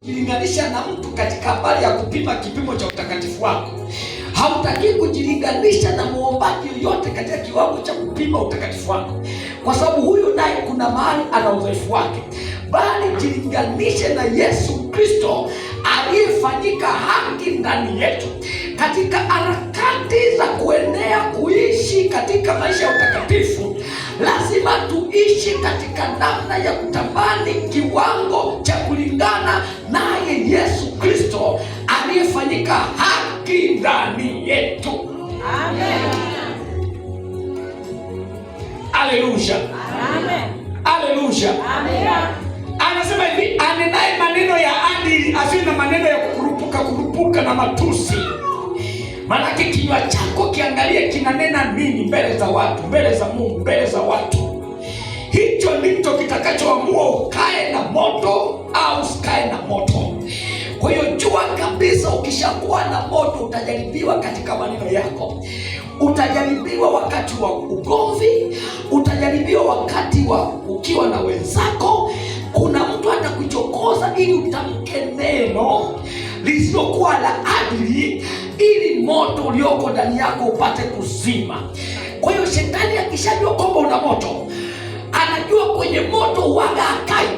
Jilinganisha na mtu katika habari ya kupima kipimo cha utakatifu wako. Hautaki kujilinganisha na muombaji yoyote katika kiwango cha kupima utakatifu wako, kwa sababu huyu naye kuna mahali ana udhaifu wake, bali jilinganishe na Yesu Kristo aliyefanyika haki ndani yetu. Katika harakati za kuenea kuishi katika maisha ya utakatifu, lazima tuishi katika namna ya kutamani kiwango cha kulingana naye Yesu Kristo aliyefanyika haki ndani yetu. Amen. Aleluya. Amen. Aleluya. Amen. Anasema hivi, anenaye maneno ya adili asiwe na maneno ya kukurupuka na matusi. Maanake kinywa chako kiangalie kinanena nini mbele za watu, mbele za Mungu, mbele za watu. Hicho ndicho kitakachoamua ukae na moto au usikae na moto. Kwa hiyo jua kabisa, ukishakuwa na moto utajaribiwa katika maneno yako. Utajaribiwa wakati wa ugomvi, utajaribiwa wakati wa ukiwa na wenzako. Kuna mtu atakuchokoza ili utamke neno lisilokuwa la adili, ili moto ulioko ndani yako upate kuzima. Kwa hiyo shetani akishajua kwamba una moto, anajua kwenye moto uwaga akai.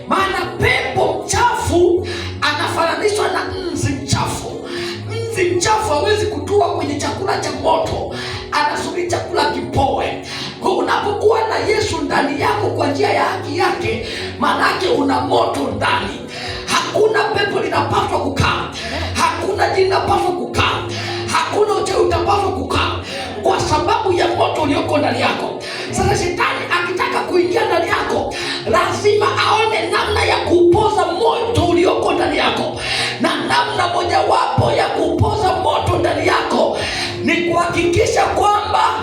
Maana pepo mchafu anafananishwa na nzi mchafu. Nzi mchafu hawezi kutua kwenye chakula cha moto, anasubiri chakula kipoe. Kwa unapokuwa na Yesu ndani yako kwa njia ya haki yake, maanake una moto ndani. Hakuna pepo linapaswa kukaa, hakuna jini linapaswa kukaa, hakuna uchawi utapaswa kukaa, kwa sababu ya moto ulioko ndani yako. Sasa shetani akitaka kuingia ndani yako, lazima aone namna ya kupoza moto ulioko ndani yako, na namna mojawapo ya kupoza moto ndani yako ni kuhakikisha kwamba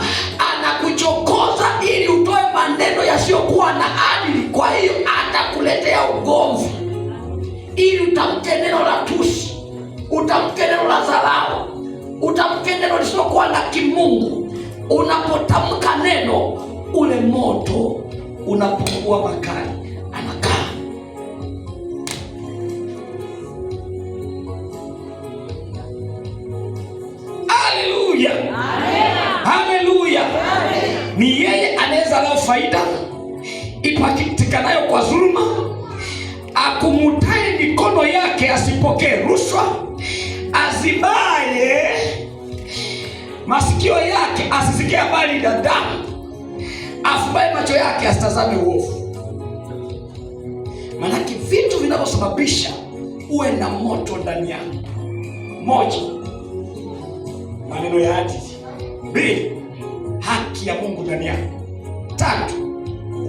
anakuchokoza ili utoe maneno yasiyokuwa na adili. Kwa hiyo atakuletea ugomvi ili utamke neno la tusi, utamke neno la dharau, utamke neno lisilokuwa la kimungu. Unapotamka neno, ule moto unapungua makali, anakaa. Haleluya. Haleluya. Ni yeye anaweza lao faida ipatikanayo kwa dhuluma, akumutaye mikono yake asipokee rushwa, azibaye masikio yake asisikie habari za damu, afubaye macho yake asitazame uovu. Maanake vitu vinavyosababisha uwe na moto ndani yako: moja, maneno ya adili; mbili, haki ya Mungu ndani yako; tatu,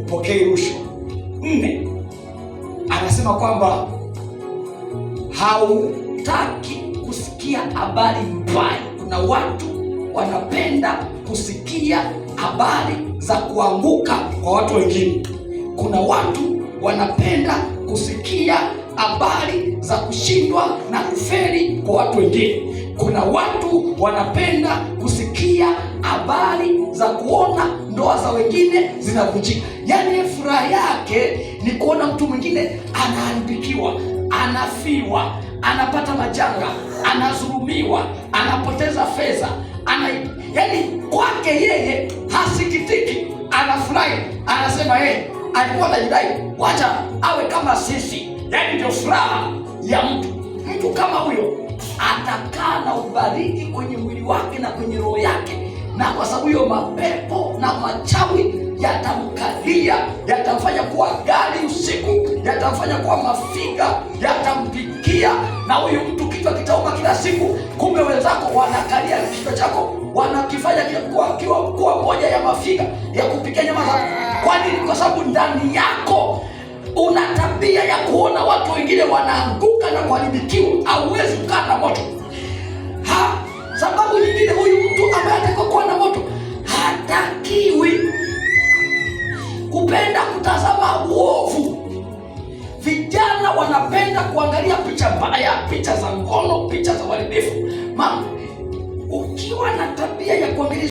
upokee rushwa; nne, anasema kwamba hautaki kusikia habari mbaya. Kuna watu wanapenda kusikia habari za kuanguka kwa watu wengine. Kuna watu wanapenda kusikia habari za kushindwa na kufeli kwa watu wengine. Kuna watu wanapenda kusikia habari za kuona ndoa za wengine zinavunjika. Yaani furaha yake ni kuona mtu mwingine anaharibikiwa, anafiwa, anapata majanga, anadhulumiwa, anapoteza fedha, yaani kwake yeye hasikitiki, anafurahi, anasema alikuwa anajidai, wacha awe kama sisi. Yaani ndio furaha ya mtu. Mtu kama huyo atakaa na ubaridi kwenye mwili wake na kwenye roho yake, na kwa sababu hiyo mapepo na machawi yatamkalia, yatamfanya kuwa gari usiku, yatamfanya kuwa mafiga, yatampikia. Na huyu mtu kichwa kitauma kila siku, kumbe wenzako wanakalia kichwa chako, wanakifanya kuwa moja ya mafiga ya kupikia nyama zako. Kwa nini? Kwa sababu ndani yako una tabia ya kuona watu wengine wanaanguka na kuharibikiwa. Hauwezi kukaa na moto. Sababu nyingine, huyu mtu ambaye atakuwa kuwa na moto hatakiwi kupenda kutazama uovu. Vijana wanapenda kuangalia picha mbaya, picha za ngono, picha za uharibifu. Mama, ukiwa na tabia ya kuangalia